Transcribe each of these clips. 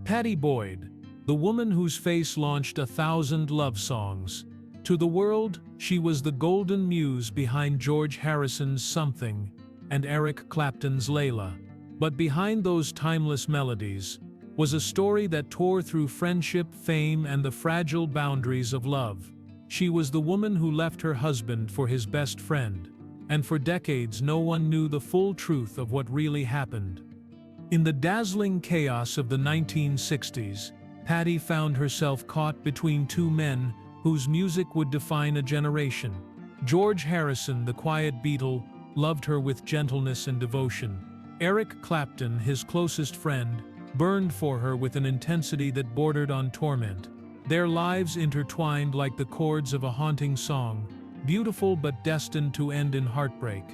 Pattie Boyd, the woman whose face launched 1,000 love songs. To the world, she was the golden muse behind George Harrison's Something and Eric Clapton's Layla. But behind those timeless melodies was a story that tore through friendship, fame, and the fragile boundaries of love. She was the woman who left her husband for his best friend, and for decades no one knew the full truth of what really happened. In the dazzling chaos of the 1960s, Pattie found herself caught between two men whose music would define a generation. George Harrison, the quiet Beatle, loved her with gentleness and devotion. Eric Clapton, his closest friend, burned for her with an intensity that bordered on torment. Their lives intertwined like the chords of a haunting song, beautiful but destined to end in heartbreak.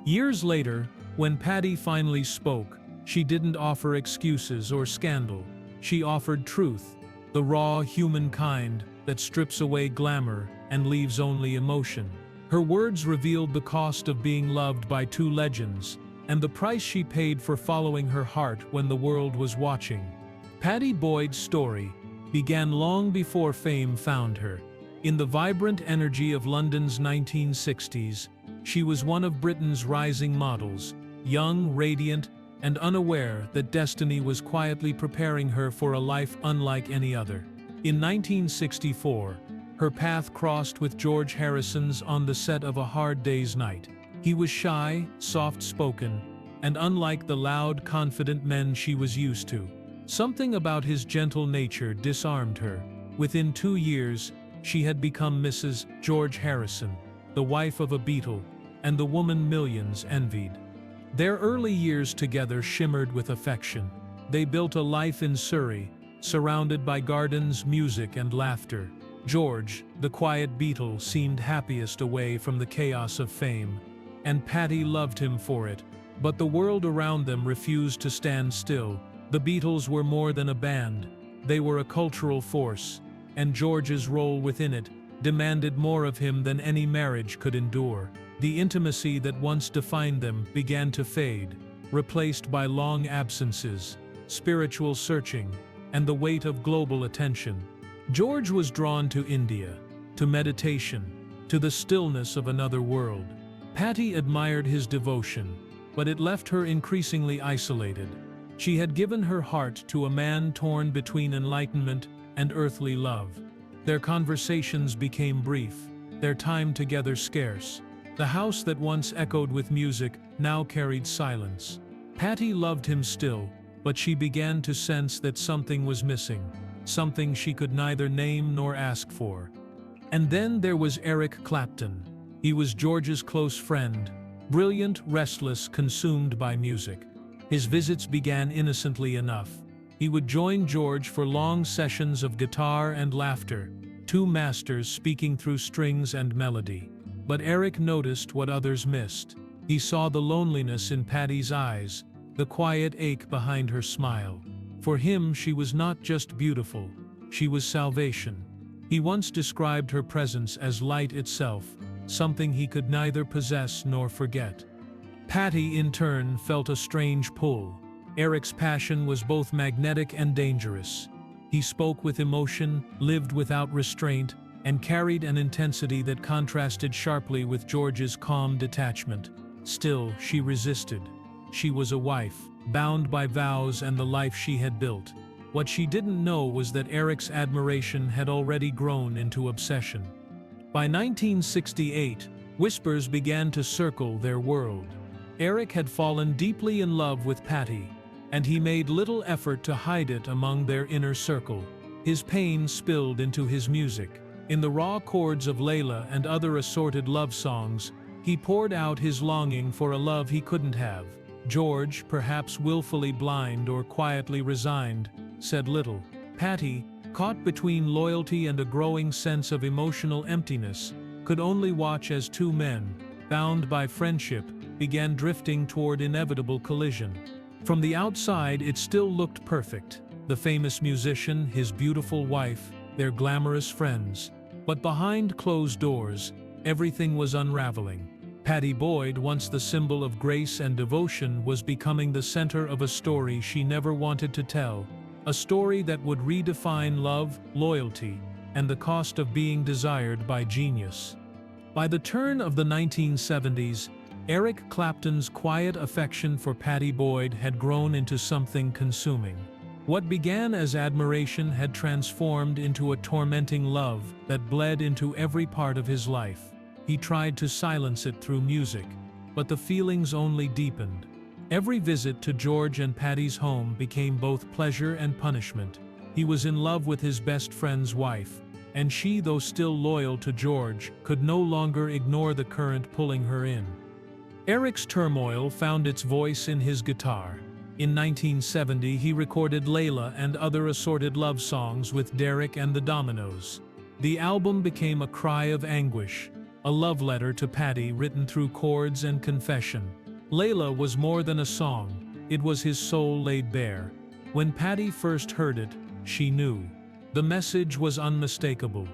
Years later, when Pattie finally spoke, she didn't offer excuses or scandal. She offered truth, the raw human kind that strips away glamour and leaves only emotion. Her words revealed the cost of being loved by two legends, and the price she paid for following her heart when the world was watching. Pattie Boyd's story began long before fame found her. In the vibrant energy of London's 1960s, she was one of Britain's rising models, young, radiant, and unaware that destiny was quietly preparing her for a life unlike any other. In 1964, her path crossed with George Harrison's on the set of A Hard Day's Night. He was shy, soft-spoken, and unlike the loud, confident men she was used to. Something about his gentle nature disarmed her. Within 2 years, she had become Mrs. George Harrison, the wife of a Beatle, and the woman millions envied. Their early years together shimmered with affection. They built a life in Surrey, surrounded by gardens, music, and laughter. George, the quiet Beatle, seemed happiest away from the chaos of fame, and Pattie loved him for it. But the world around them refused to stand still. The Beatles were more than a band. They were a cultural force, and George's role within it demanded more of him than any marriage could endure. The intimacy that once defined them began to fade, replaced by long absences, spiritual searching, and the weight of global attention. George was drawn to India, to meditation, to the stillness of another world. Pattie admired his devotion, but it left her increasingly isolated. She had given her heart to a man torn between enlightenment and earthly love. Their conversations became brief, their time together scarce. The house that once echoed with music now carried silence. Pattie loved him still, but she began to sense that something was missing, something she could neither name nor ask for. And then there was Eric Clapton. He was George's close friend, brilliant, restless, consumed by music. His visits began innocently enough. He would join George for long sessions of guitar and laughter, two masters speaking through strings and melody. But Eric noticed what others missed. He saw the loneliness in Pattie's eyes, the quiet ache behind her smile. For him, she was not just beautiful, she was salvation. He once described her presence as light itself, something he could neither possess nor forget. Pattie, in turn, felt a strange pull. Eric's passion was both magnetic and dangerous. He spoke with emotion, lived without restraint, and carried an intensity that contrasted sharply with George's calm detachment. Still, she resisted. She was a wife, bound by vows and the life she had built. What she didn't know was that Eric's admiration had already grown into obsession. By 1968, whispers began to circle their world. Eric had fallen deeply in love with Pattie, and he made little effort to hide it among their inner circle. His pain spilled into his music. In the raw chords of Layla and other assorted love songs, he poured out his longing for a love he couldn't have. George, perhaps willfully blind or quietly resigned, said little. Pattie, caught between loyalty and a growing sense of emotional emptiness, could only watch as two men, bound by friendship, began drifting toward inevitable collision. From the outside, it still looked perfect. The famous musician, his beautiful wife, their glamorous friends. But behind closed doors, everything was unraveling. Pattie Boyd, once the symbol of grace and devotion, was becoming the center of a story she never wanted to tell. a story that would redefine love, loyalty, and the cost of being desired by genius. By the turn of the 1970s, Eric Clapton's quiet affection for Pattie Boyd had grown into something consuming. What began as admiration had transformed into a tormenting love that bled into every part of his life. He tried to silence it through music, but the feelings only deepened. Every visit to George and Pattie's home became both pleasure and punishment. He was in love with his best friend's wife, and she, though still loyal to George, could no longer ignore the current pulling her in. Eric's turmoil found its voice in his guitar. In 1970, he recorded Layla and other assorted love songs with Derek and the Dominoes. The album became a cry of anguish, a love letter to Pattie written through chords and confession. Layla was more than a song, it was his soul laid bare. When Pattie first heard it, she knew. The message was unmistakable.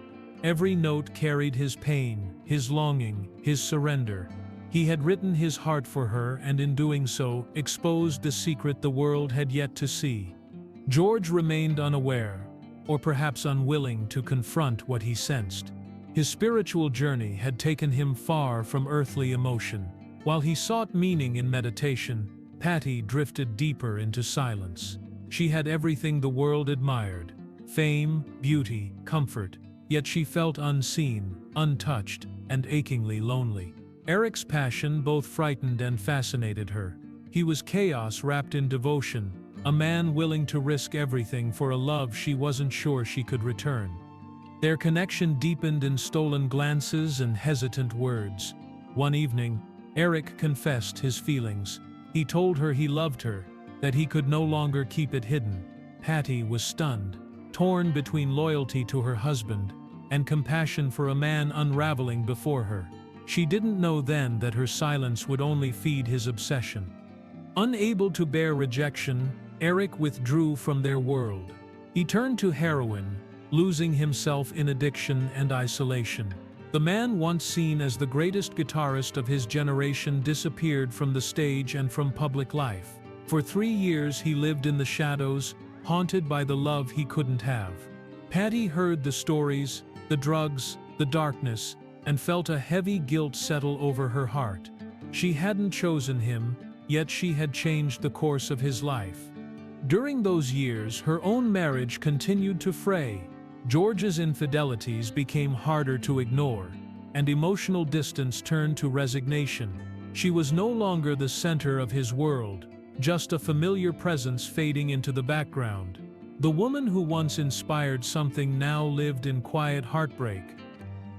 Every note carried his pain, his longing, his surrender. He had written his heart for her and in doing so, exposed the secret the world had yet to see. George remained unaware, or perhaps unwilling to confront what he sensed. His spiritual journey had taken him far from earthly emotion. While he sought meaning in meditation, Pattie drifted deeper into silence. She had everything the world admired: fame, beauty, comfort, yet she felt unseen, untouched, and achingly lonely. Eric's passion both frightened and fascinated her. He was chaos wrapped in devotion, a man willing to risk everything for a love she wasn't sure she could return. Their connection deepened in stolen glances and hesitant words. One evening, Eric confessed his feelings. He told her he loved her, that he could no longer keep it hidden. Pattie was stunned, torn between loyalty to her husband and compassion for a man unraveling before her. She didn't know then that her silence would only feed his obsession. Unable to bear rejection, Eric withdrew from their world. He turned to heroin, losing himself in addiction and isolation. The man once seen as the greatest guitarist of his generation disappeared from the stage and from public life. For 3 years he lived in the shadows, haunted by the love he couldn't have. Pattie heard the stories, the drugs, the darkness, and felt a heavy guilt settle over her heart. She hadn't chosen him, yet she had changed the course of his life. During those years, her own marriage continued to fray. George's infidelities became harder to ignore, and emotional distance turned to resignation. She was no longer the center of his world, just a familiar presence fading into the background. The woman who once inspired something now lived in quiet heartbreak.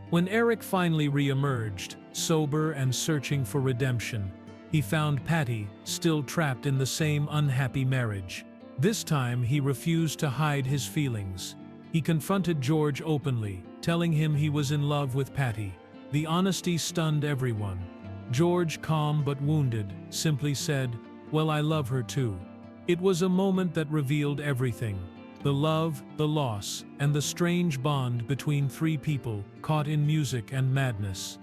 When Eric finally re-emerged, sober and searching for redemption, he found Pattie still trapped in the same unhappy marriage. This time he refused to hide his feelings. He confronted George openly, telling him he was in love with Pattie. The honesty stunned everyone. George, calm but wounded, simply said, "Well, I love her too." It was a moment that revealed everything. The love, the loss, and the strange bond between 3 people caught in music and madness.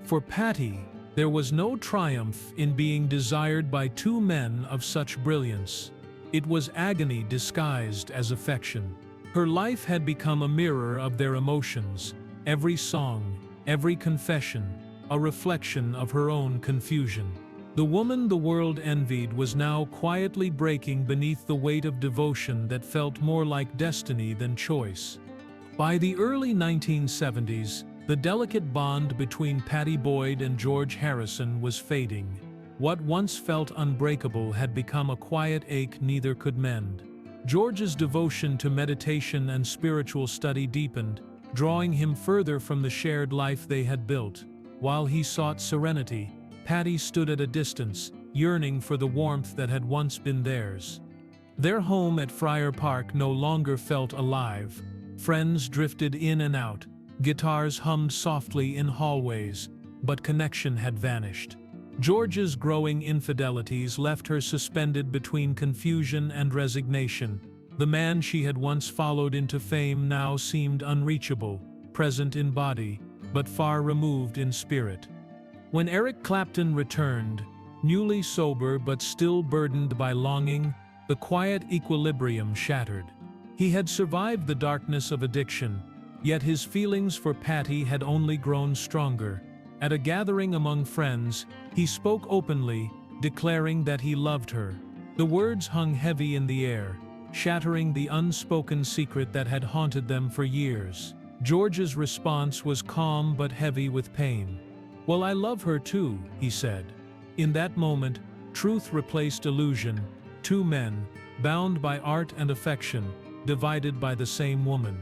For Pattie, there was no triumph in being desired by 2 men of such brilliance. It was agony disguised as affection. Her life had become a mirror of their emotions, every song, every confession, a reflection of her own confusion. The woman the world envied was now quietly breaking beneath the weight of devotion that felt more like destiny than choice. By the early 1970s, the delicate bond between Pattie Boyd and George Harrison was fading. What once felt unbreakable had become a quiet ache neither could mend. George's devotion to meditation and spiritual study deepened, drawing him further from the shared life they had built. While he sought serenity, Pattie stood at a distance, yearning for the warmth that had once been theirs. Their home at Friar Park no longer felt alive. Friends drifted in and out, guitars hummed softly in hallways, but connection had vanished. George's growing infidelities left her suspended between confusion and resignation. The man she had once followed into fame now seemed unreachable, present in body, but far removed in spirit. When Eric Clapton returned, newly sober but still burdened by longing, the quiet equilibrium shattered. He had survived the darkness of addiction, yet his feelings for Pattie had only grown stronger. At a gathering among friends, he spoke openly, declaring that he loved her. The words hung heavy in the air, shattering the unspoken secret that had haunted them for years. George's response was calm but heavy with pain. "Well, I love her too," he said. In that moment, truth replaced illusion. Two men, bound by art and affection, divided by the same woman.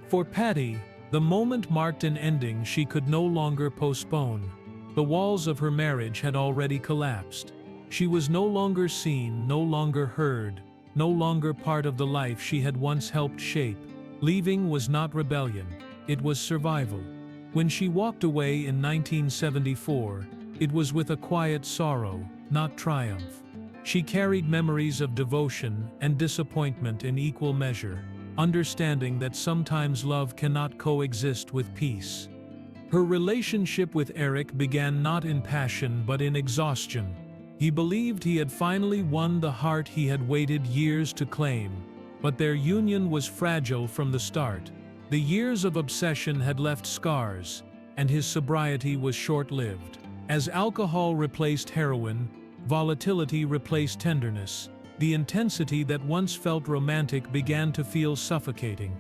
For Pattie, the moment marked an ending she could no longer postpone. The walls of her marriage had already collapsed. She was no longer seen, no longer heard, no longer part of the life she had once helped shape. Leaving was not rebellion, it was survival. When she walked away in 1974, it was with a quiet sorrow, not triumph. She carried memories of devotion and disappointment in equal measure, understanding that sometimes love cannot coexist with peace. Her relationship with Eric began not in passion but in exhaustion. He believed he had finally won the heart he had waited years to claim, but their union was fragile from the start. The years of obsession had left scars, and his sobriety was short-lived. As alcohol replaced heroin, volatility replaced tenderness. The intensity that once felt romantic began to feel suffocating.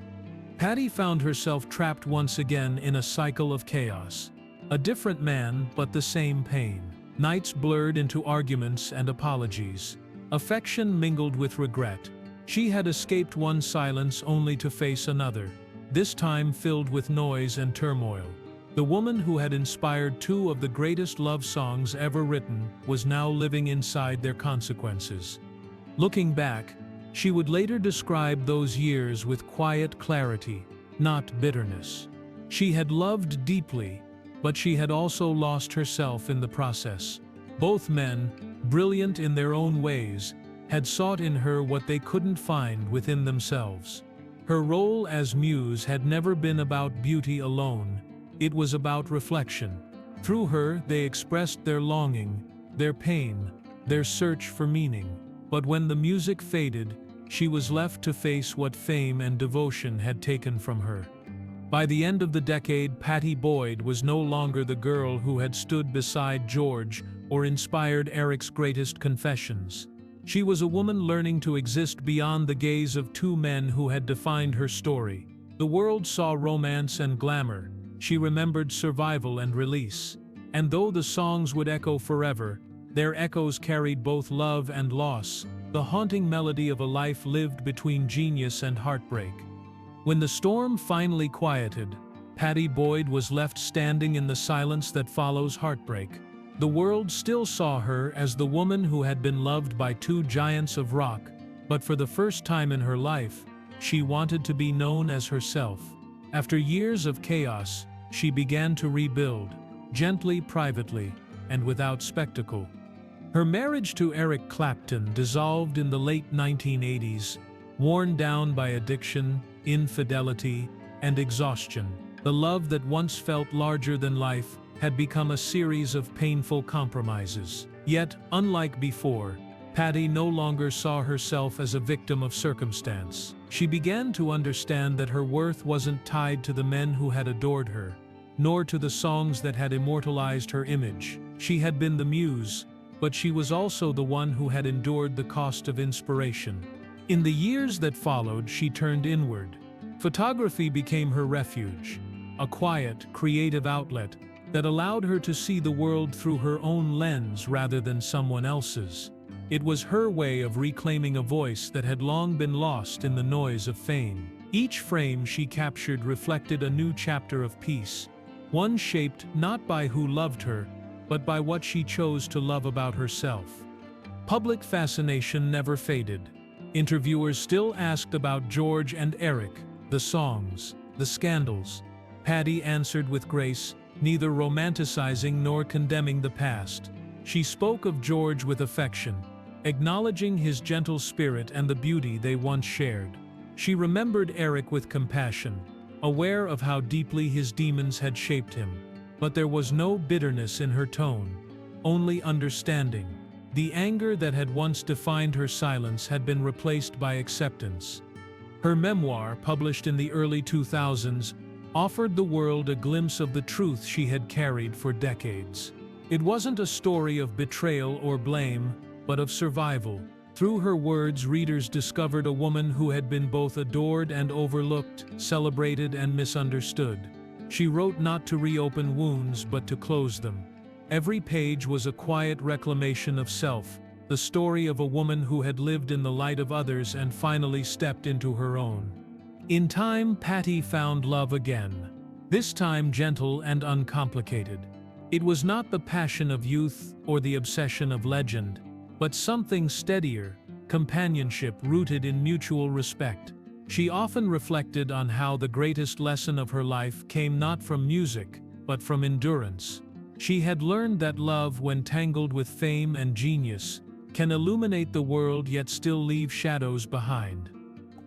Pattie found herself trapped once again in a cycle of chaos. A different man, but the same pain. Nights blurred into arguments and apologies. Affection mingled with regret. She had escaped one silence only to face another, this time filled with noise and turmoil. The woman who had inspired two of the greatest love songs ever written was now living inside their consequences. Looking back, she would later describe those years with quiet clarity, not bitterness. She had loved deeply, but she had also lost herself in the process. Both men, brilliant in their own ways, had sought in her what they couldn't find within themselves. Her role as muse had never been about beauty alone, it was about reflection. Through her, they expressed their longing, their pain, their search for meaning. But when the music faded, she was left to face what fame and devotion had taken from her. By the end of the decade, Pattie Boyd was no longer the girl who had stood beside George or inspired Eric's greatest confessions. She was a woman learning to exist beyond the gaze of two men who had defined her story. The world saw romance and glamour. She remembered survival and release. And though the songs would echo forever, their echoes carried both love and loss, the haunting melody of a life lived between genius and heartbreak. When the storm finally quieted, Pattie Boyd was left standing in the silence that follows heartbreak. The world still saw her as the woman who had been loved by two giants of rock, but for the first time in her life, she wanted to be known as herself. After years of chaos, she began to rebuild, gently, privately, and without spectacle. Her marriage to Eric Clapton dissolved in the late 1980s, worn down by addiction, infidelity, and exhaustion. The love that once felt larger than life had become a series of painful compromises. Yet, unlike before, Pattie no longer saw herself as a victim of circumstance. She began to understand that her worth wasn't tied to the men who had adored her, nor to the songs that had immortalized her image. She had been the muse, but she was also the one who had endured the cost of inspiration. In the years that followed, she turned inward. Photography became her refuge, a quiet, creative outlet that allowed her to see the world through her own lens rather than someone else's. It was her way of reclaiming a voice that had long been lost in the noise of fame. Each frame she captured reflected a new chapter of peace, one shaped not by who loved her, but by what she chose to love about herself. Public fascination never faded. Interviewers still asked about George and Eric, the songs, the scandals. Pattie answered with grace, neither romanticizing nor condemning the past. She spoke of George with affection, acknowledging his gentle spirit and the beauty they once shared. She remembered Eric with compassion, aware of how deeply his demons had shaped him. But there was no bitterness in her tone, only understanding. The anger that had once defined her silence had been replaced by acceptance. Her memoir, published in the early 2000s, offered the world a glimpse of the truth she had carried for decades. It wasn't a story of betrayal or blame, but of survival. Through her words, readers discovered a woman who had been both adored and overlooked, celebrated and misunderstood. She wrote not to reopen wounds, but to close them. Every page was a quiet reclamation of self, the story of a woman who had lived in the light of others and finally stepped into her own. In time, Pattie found love again, this time gentle and uncomplicated. It was not the passion of youth or the obsession of legend, but something steadier, companionship rooted in mutual respect. She often reflected on how the greatest lesson of her life came not from music, but from endurance. She had learned that love, when tangled with fame and genius, can illuminate the world yet still leave shadows behind.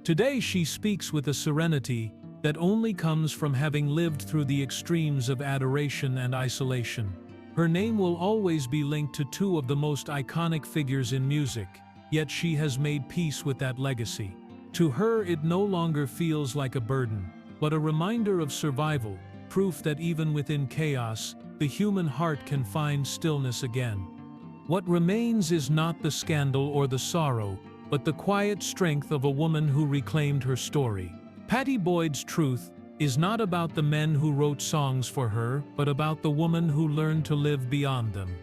Today she speaks with a serenity that only comes from having lived through the extremes of adoration and isolation. Her name will always be linked to two of the most iconic figures in music, yet she has made peace with that legacy. To her, it no longer feels like a burden, but a reminder of survival, proof that even within chaos, the human heart can find stillness again. What remains is not the scandal or the sorrow, but the quiet strength of a woman who reclaimed her story. Pattie Boyd's truth is not about the men who wrote songs for her, but about the woman who learned to live beyond them.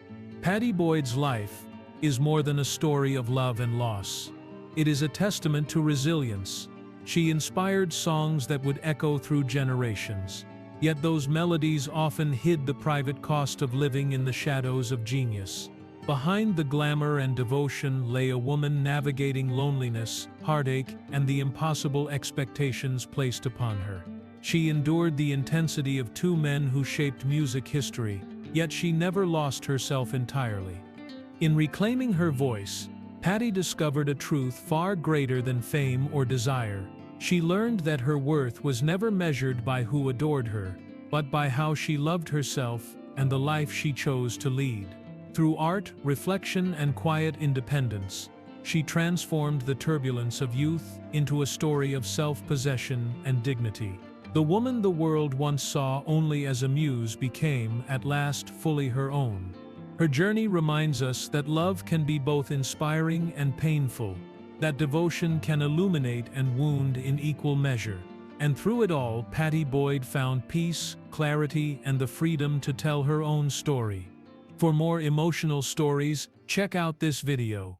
Pattie Boyd's life is more than a story of love and loss. It is a testament to resilience. She inspired songs that would echo through generations. Yet those melodies often hid the private cost of living in the shadows of genius. Behind the glamour and devotion lay a woman navigating loneliness, heartache, and the impossible expectations placed upon her. She endured the intensity of two men who shaped music history, yet she never lost herself entirely. In reclaiming her voice, Pattie discovered a truth far greater than fame or desire. She learned that her worth was never measured by who adored her, but by how she loved herself and the life she chose to lead. Through art, reflection, and quiet independence, she transformed the turbulence of youth into a story of self-possession and dignity. The woman the world once saw only as a muse became, at last, fully her own. Her journey reminds us that love can be both inspiring and painful, that devotion can illuminate and wound in equal measure. And through it all, Pattie Boyd found peace, clarity, and the freedom to tell her own story. For more emotional stories, check out this video.